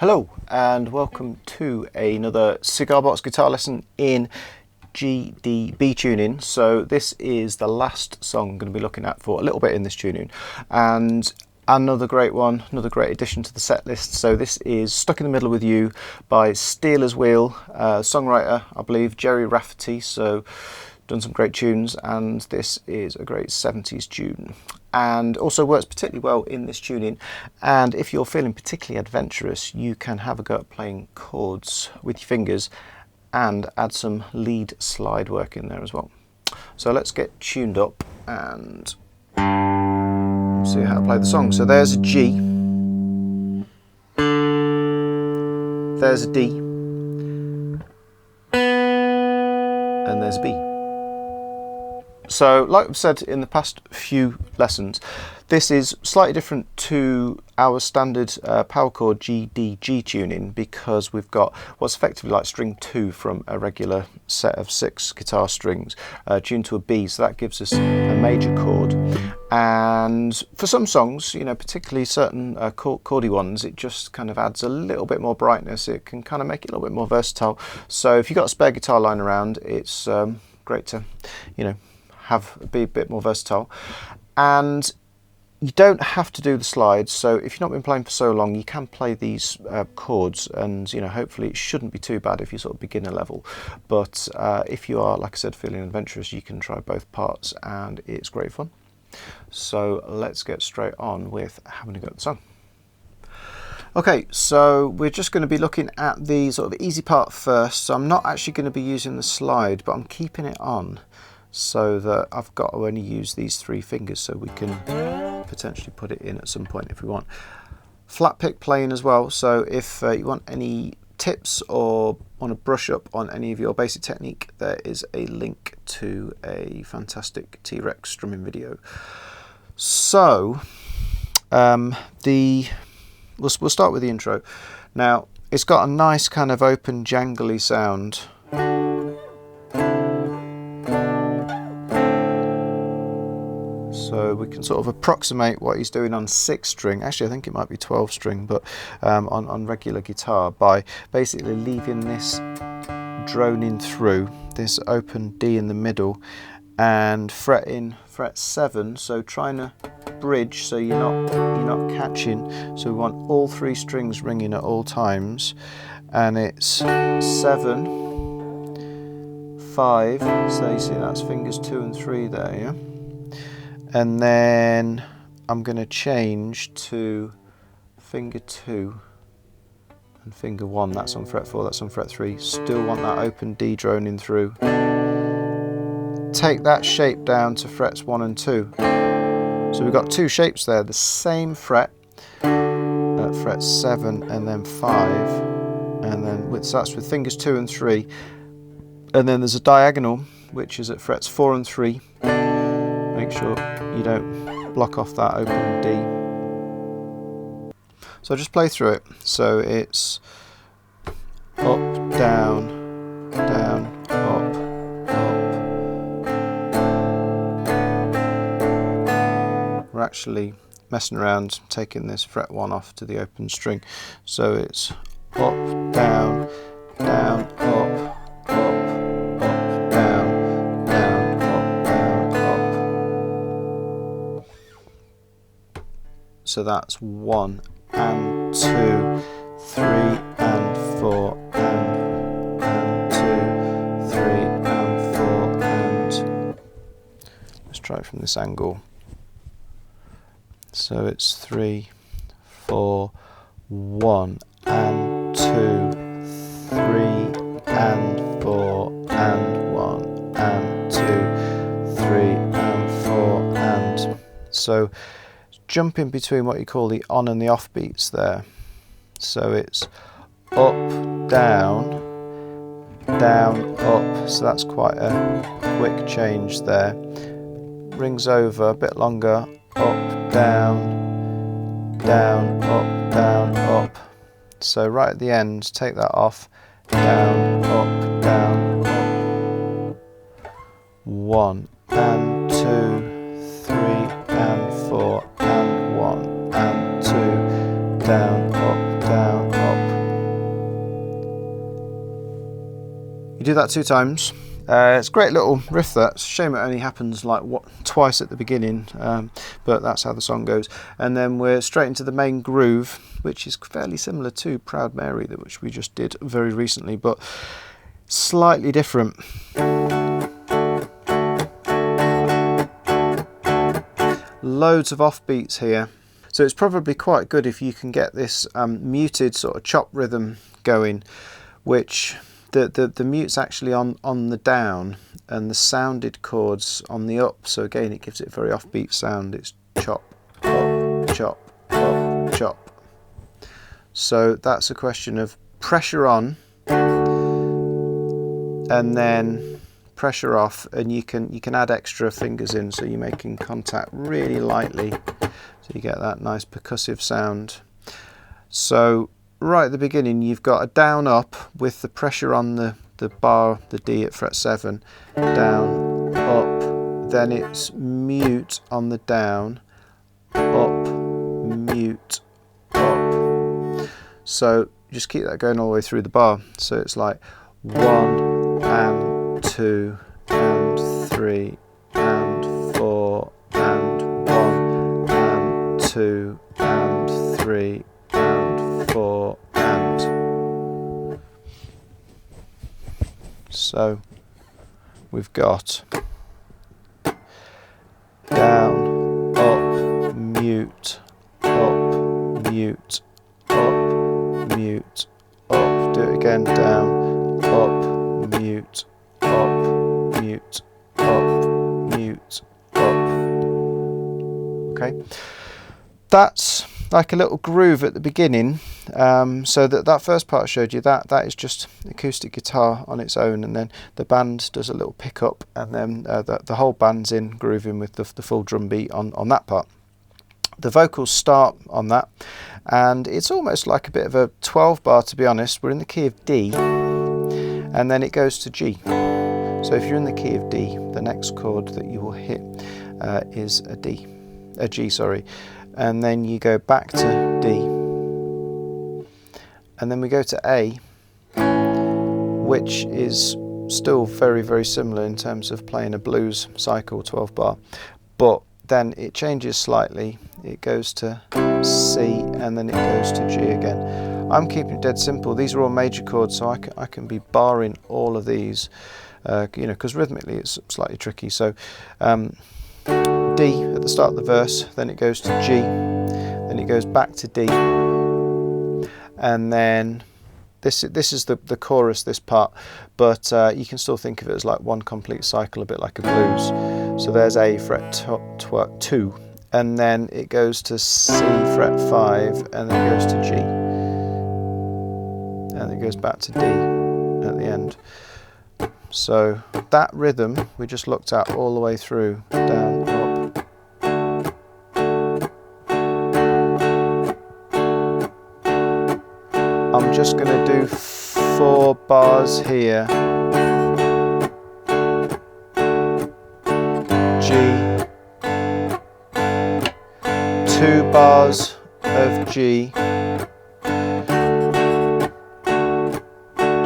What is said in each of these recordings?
Hello and welcome to another cigar box guitar lesson in GDB tuning. So this is the last song I'm going to be looking at for a little bit in this tuning, and another great one, another great addition to the set list. So this is Stuck in the Middle with You by Steelers Wheel, songwriter I believe Jerry Rafferty, so done some great tunes, and this is a great 70s tune and also works particularly well in this tuning. And if you're feeling particularly adventurous, you can have a go at playing chords with your fingers and add some lead slide work in there as well. So let's get tuned up and see how to play the song. So there's a G, there's a D, and there's a B. So like I've said in the past few lessons, this is slightly different to our standard power chord GDG tuning, because we've got what's effectively like string 2 from a regular set of 6 guitar strings tuned to a B, so that gives us a major chord. And for some songs, you know, particularly certain chordy ones, it just kind of adds a little bit more brightness. It can kind of make it a little bit more versatile. So if you've got a spare guitar lying around, it's great to, you know, be a bit more versatile. And you don't have to do the slides, so if you've not been playing for so long, you can play these chords, and you know, hopefully it shouldn't be too bad if you're sort of beginner level. But if you are, like I said, feeling adventurous, you can try both parts and it's great fun. So let's get straight on with having a go at the song. Okay, so we're just going to be looking at the sort of easy part first. So I'm not actually going to be using the slide, but I'm keeping it on so that I've got to only use these 3 fingers, so we can potentially put it in at some point if we want. Flat pick playing as well, so if you want any tips or want to brush up on any of your basic technique, there is a link to a fantastic T-Rex strumming video. So we'll start with the intro. Now it's got a nice kind of open jangly sound. So we can sort of approximate what he's doing on 6 string, actually I think it might be 12 string, but on regular guitar, by basically leaving this droning through, this open D in the middle, and fretting fret 7, so trying to bridge so you're not catching. So we want all 3 strings ringing at all times, and it's 7, 5, so you see that's fingers 2 and 3 there, yeah? And then I'm going to change to finger 2 and finger 1, that's on fret 4, that's on fret 3. Still want that open D droning through. Take that shape down to frets 1 and 2. So we've got 2 shapes there, the same fret at fret 7 and then 5, and then so that's with fingers 2 and 3. And then there's a diagonal which is at frets 4 and 3. Make sure you don't block off that open D. So just play through it. So it's up, down, down, up, up. We're actually messing around, taking this fret 1 off to the open string. So it's up, down, down, up. So that's 1 and 2, 3 and 4, and 2, 3 and 4, and let's try it from this angle. So it's 3, 4, 1 and 2, 3 and 4, and 1 and 2, 3 and 4, and so jumping between what you call the on and the off beats there. So it's up, down, down, up. So that's quite a quick change there. Rings over a bit longer. Up, down, down, up, down, up. So right at the end, take that off. Down, up, down, up. 1 and 2, 3 and 4. 1 and 2, down, up, down, up. You do that 2 times. It's a great little riff that. It's a shame it only happens like twice at the beginning, but that's how the song goes. And then we're straight into the main groove, which is fairly similar to Proud Mary, which we just did very recently, but slightly different. Loads of offbeats here. So it's probably quite good if you can get this muted sort of chop rhythm going, which the mute's actually on the down and the sounded chords on the up. So again, it gives it a very offbeat sound. It's chop, up, chop, up, chop. So that's a question of pressure on and then pressure off, and you can add extra fingers in, so you're making contact really lightly, so you get that nice percussive sound. So right at the beginning you've got a down up with the pressure on the bar, the D at fret 7, down, up, then it's mute on the down, up, mute, up. So just keep that going all the way through the bar. So it's like 1 and 2 and 3 and 4 and 1 and 2 and 3 and 4 and. So we've got down, up, mute, up, mute, up, mute, up. Do it again, down, up, mute, up, mute, up, mute, up. Okay, that's like a little groove at the beginning. So that first part I showed you, that is just acoustic guitar on its own, and then the band does a little pickup, and then the whole band's in grooving with the full drum beat on that part. The vocals start on that, and it's almost like a bit of a 12 bar, to be honest. We're in the key of D, and then it goes to G. So if you're in the key of D, the next chord that you will hit is a G, sorry, and then you go back to D, and then we go to A, which is still very, very similar in terms of playing a blues cycle 12 bar, but then it changes slightly. It goes to C, and then it goes to G again. I'm keeping it dead simple. These are all major chords, so I can be barring all of these, you know, because rhythmically it's slightly tricky. So D at the start of the verse, then it goes to G, then it goes back to D, and then this is the chorus, this part, but you can still think of it as like one complete cycle, a bit like a blues. So there's A fret 2, and then it goes to C fret 5, and then it goes to G, and it goes back to D at the end. So that rhythm we just looked at all the way through, down, up. I'm just going to do 4 bars here. G, 2 bars of G,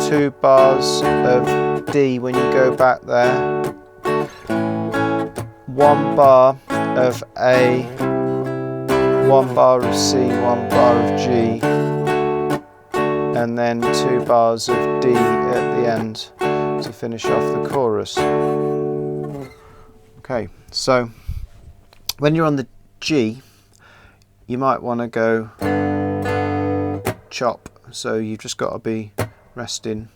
2 bars of D when you go back there, 1 bar of A, 1 bar of C, 1 bar of G, and then 2 bars of D at the end to finish off the chorus. Okay, so when you're on the G, you might want to go chop, so you've just got to be resting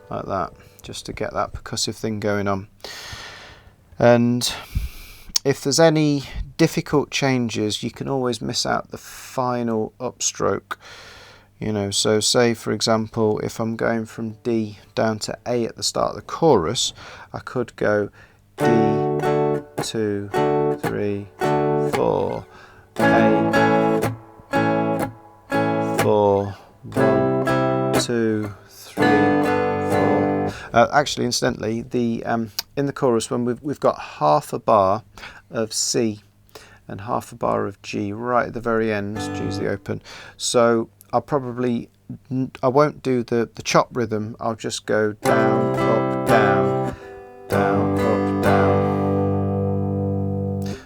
like that, just to get that percussive thing going on. And if there's any difficult changes, you can always miss out the final upstroke, you know. So say for example, if I'm going from D down to A at the start of the chorus, I could go D, 2, 3, 4, A, 4, 1, 2, 3, 4. Actually, incidentally, the in the chorus, when we've got half a bar of C and half a bar of G right at the very end, G's the open. So I'll probably I won't do the chop rhythm. I'll just go down, up, down, down, up, down.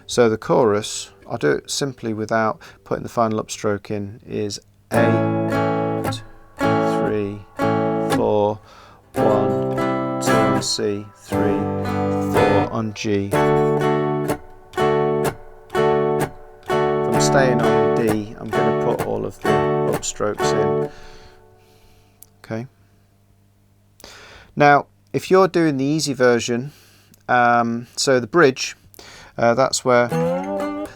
So the chorus, I'll do it simply without putting the final upstroke in, is A, 3, 4, 1, 2 on C, 3, 4 on G. If I'm staying on D, I'm going to put all of the upstrokes in. Okay. Now, if you're doing the easy version, so the bridge, that's where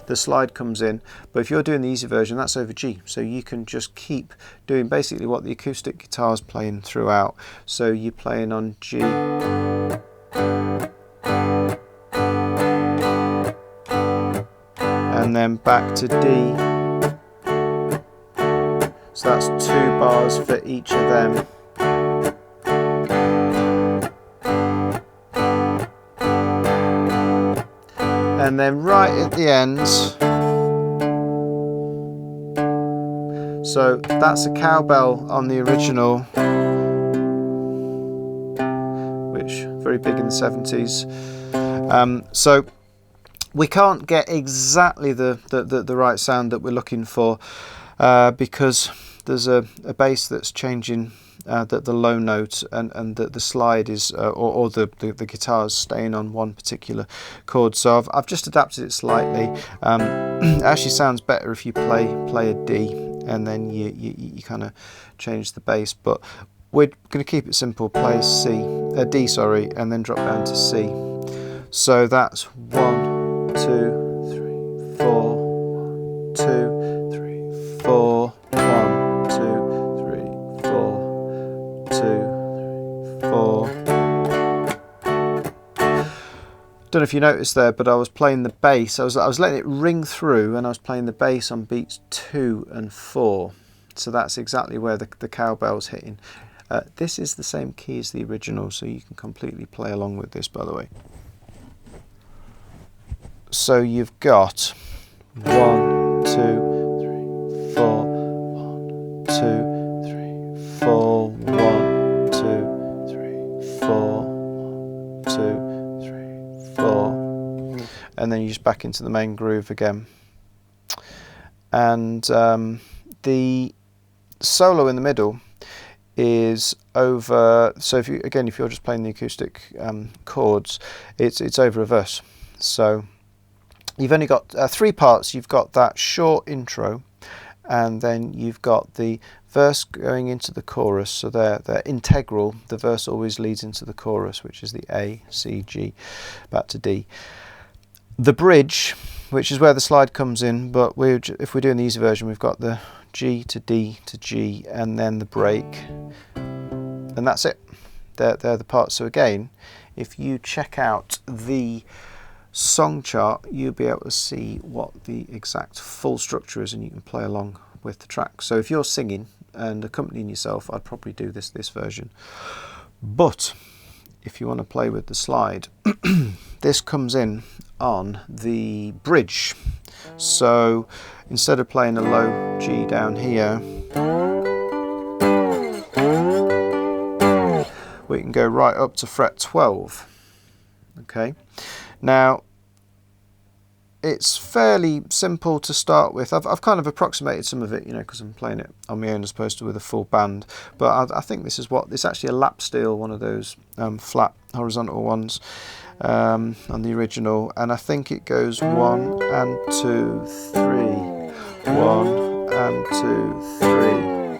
the slide comes in, but if you're doing the easy version, that's over G, so you can just keep doing basically what the acoustic guitar is playing throughout. So you're playing on G, and then back to D. So that's 2 bars for each of them. And then right at the end, so that's a cowbell on the original, which very big in the 70s. So we can't get exactly the right sound that we're looking for because there's a bass that's changing the low note, and the slide is or the guitar's staying on one particular chord. So I've just adapted it slightly. It actually sounds better if you play a D and then you kind of change the bass, but we're going to keep it simple. Play a D, sorry, and then drop down to C. So that's 1, 2, 3, 4, 1, 2, 3, 4, 1, 2, 3, 4, 2, 3, 4. Don't know if you noticed there, but I was playing the bass. I was letting it ring through, and I was playing the bass on beats 2 and 4. So that's exactly where the cowbell's hitting. This is the same key as the original, so you can completely play along with this, by the way. So you've got 1, 2, 3, 4, 1, 2, 3, 4, 1, 2, 3, 4, 1, 2, 3, 4, and then you just back into the main groove again. And the solo in the middle is over. So if you're just playing the acoustic chords, it's over a verse. So you've only got 3 parts. You've got that short intro, and then you've got the verse going into the chorus. So they're integral. The verse always leads into the chorus, which is the A, C, G, back to D. The bridge, which is where the slide comes in, but if we're doing the easy version, we've got the G to D to G, and then the break, and that's it. They're the parts. So again, if you check out the song chart, you'll be able to see what the exact full structure is, and you can play along with the track. So if you're singing and accompanying yourself, I'd probably do this version. But if you want to play with the slide, this comes in on the bridge. So instead of playing a low G down here, we can go right up to fret 12. Okay, now it's fairly simple to start with. I've kind of approximated some of it, because I'm playing it on my own as opposed to with a full band. But I think this is it's actually a lap steel, one of those flat horizontal ones on the original, and I think it goes 1 and 2, 3, 1 and 2, 3.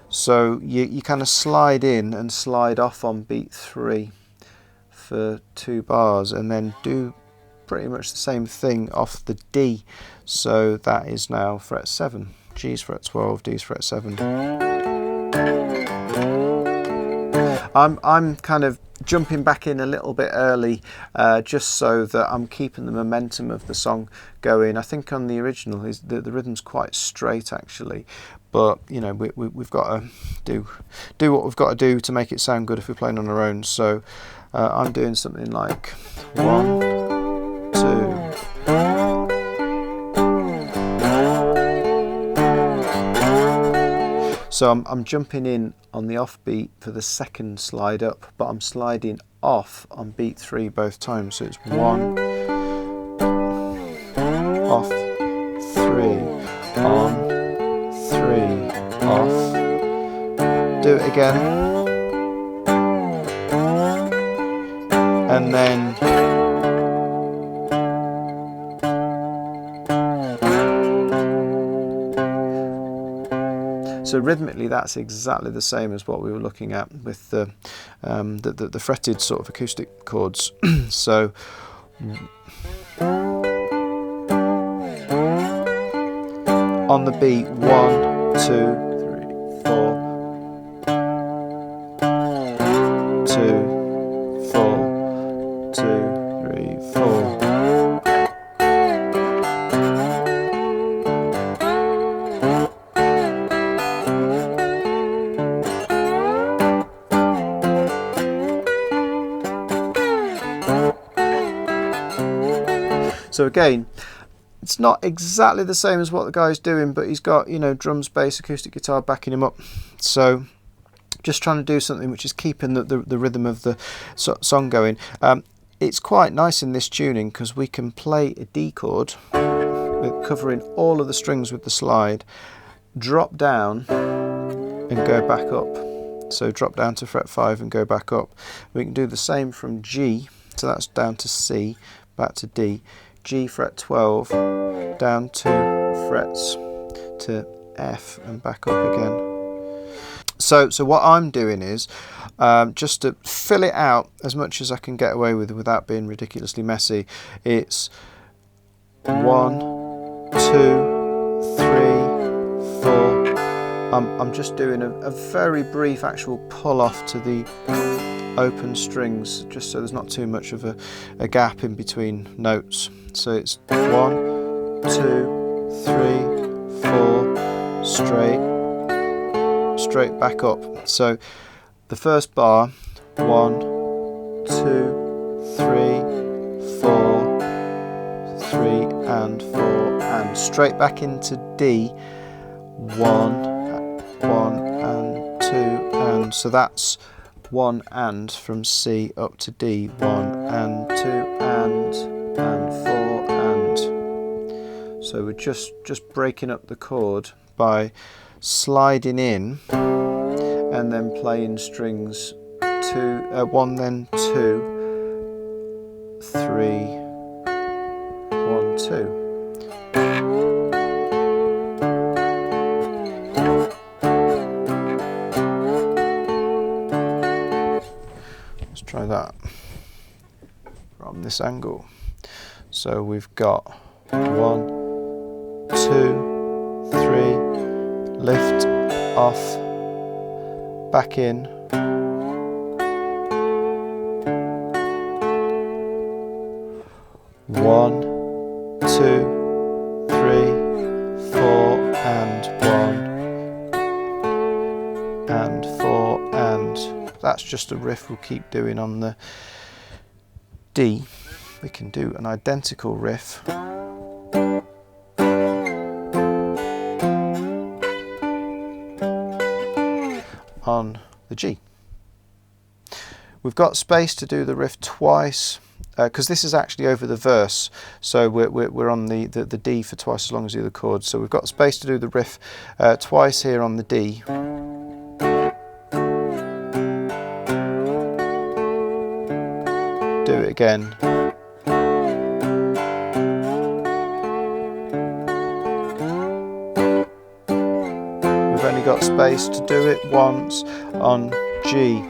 So you kind of slide in and slide off on beat 3 for 2 bars, and then do pretty much the same thing off the D. So that is now fret 7. G's fret 12, D's fret 7. I'm kind of jumping back in a little bit early, just so that I'm keeping the momentum of the song going. I think on the original the rhythm's quite straight actually, but we've got to do what we've got to do to make it sound good if we're playing on our own. So I'm doing something like 1, 2. So I'm jumping in on the off beat for the second slide up, but I'm sliding off on beat 3 both times. So it's 1, off, 3, on, 3, off. Do it again. And then so rhythmically, that's exactly the same as what we were looking at with the fretted sort of acoustic chords. So on the beat, 1, 2, 3, 4, 2, 4, 2, 3, 4. So again, it's not exactly the same as what the guy's doing, but he's got, you know, drums, bass, acoustic guitar backing him up. So just trying to do something which is keeping the rhythm of the song going. It's quite nice in this tuning because we can play a D chord, covering all of the strings with the slide, drop down and go back up. So drop down to fret 5 and go back up. We can do the same from G, so that's down to C, back to D, G fret 12, down 2 frets to F and back up again. So what I'm doing is just to fill it out as much as I can get away with without being ridiculously messy. It's 1, 2, 3, 4. I'm just doing a very brief actual pull off to the open strings, just so there's not too much of a gap in between notes. So it's 1, 2, 3, 4, straight back up. So the first bar, 1, 2, 3, 4, 3 and 4, and straight back into D, 1, 1 and 2, and so that's 1 and from C up to D, 1 and 2 and 4 and. So we're just breaking up the chord by sliding in and then playing strings 1 then 2, 3, 1, 2. Try that from this angle. So we've got 1, 2, 3, lift, off, back in, 1, 2, 3, 4 and 1 and 4 and. That's just a riff we'll keep doing on the D. We can do an identical riff on the G. We've got space to do the riff twice because this is actually over the verse, so we're on the D for twice as long as the other chords. So we've got space to do the riff twice here on the D. Do it again. We've only got space to do it once on G.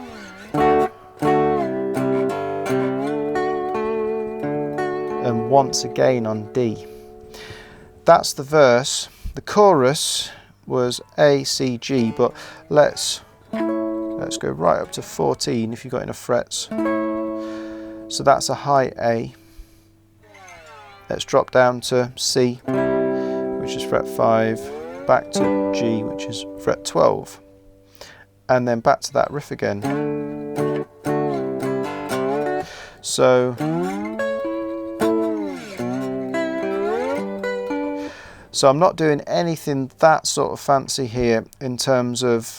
And once again on D. That's the verse. The chorus was A, C, G, but let's go right up to 14 if you've got enough frets. So that's a high A. Let's drop down to C, which is fret 5, back to G, which is fret 12, and then back to that riff again. So So I'm not doing anything that sort of fancy here in terms of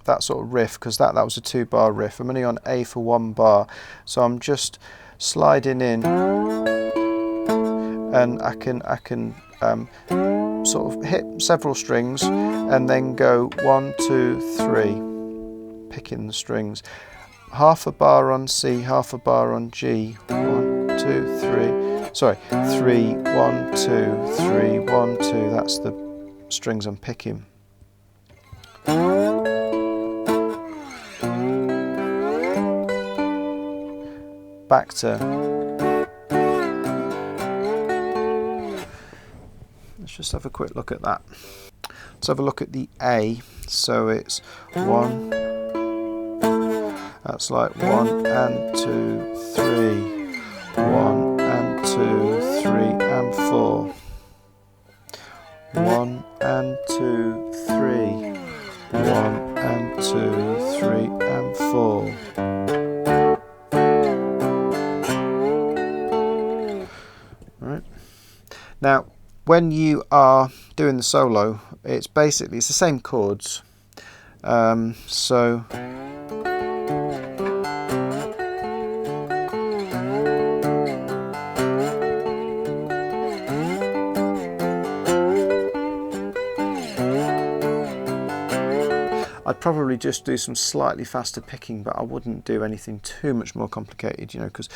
that sort of riff, because that was a 2-bar riff. I'm only on A for 1 bar, so I'm just sliding in, and I can sort of hit several strings and then go 1, 2, 3, picking the strings. Half a bar on C, half a bar on G. 1, 2, 3. Sorry, 3, 1, 2, 3, 1, 2. That's the strings I'm picking. Back to. Let's just have a quick look at that. Let's have a look at the A. So it's 1. That's like 1 and 2, 3. 1 and 2, 3 and 4. 1 and 2, 3. 1 and 2, 3 and 4. Right. Now, when you are doing the solo, it's the same chords. So I'd probably just do some slightly faster picking, but I wouldn't do anything too much more complicated, you know, because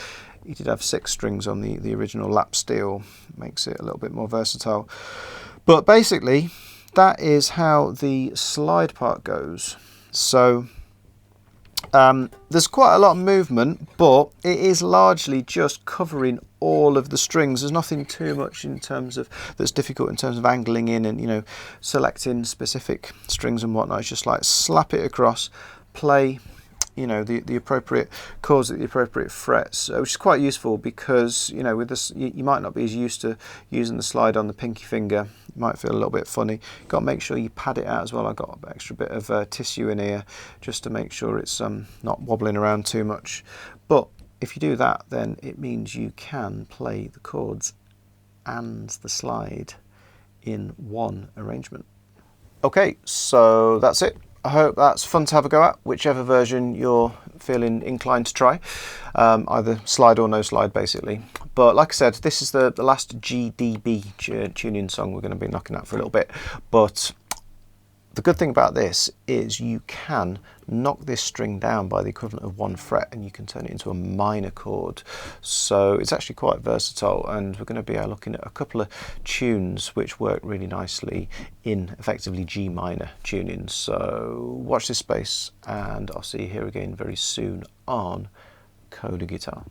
he did have 6 strings on the original lap steel, makes it a little bit more versatile. But basically, that is how the slide part goes. So there's quite a lot of movement, but it is largely just covering all of the strings. There's nothing too much in terms of that's difficult in terms of angling in and, you know, selecting specific strings and whatnot. It's just like slap it across, play, you know, the appropriate chords at the appropriate frets, which is quite useful because, you know, with this you might not be as used to using the slide on the pinky finger. It might feel a little bit funny. You've got to make sure you pad it out as well. I've got an extra bit of tissue in here just to make sure it's not wobbling around too much. But if you do that, then it means you can play the chords and the slide in one arrangement. Okay, so that's it. I hope that's fun to have a go at, whichever version you're feeling inclined to try, either slide or no slide basically. But like I said, this is the last GDB tuning song we're going to be knocking out for a little bit. But the good thing about this is you can knock this string down by the equivalent of 1 fret and you can turn it into a minor chord. So it's actually quite versatile, and we're going to be looking at a couple of tunes which work really nicely in effectively G minor tuning. So watch this space and I'll see you here again very soon on Coda Guitar.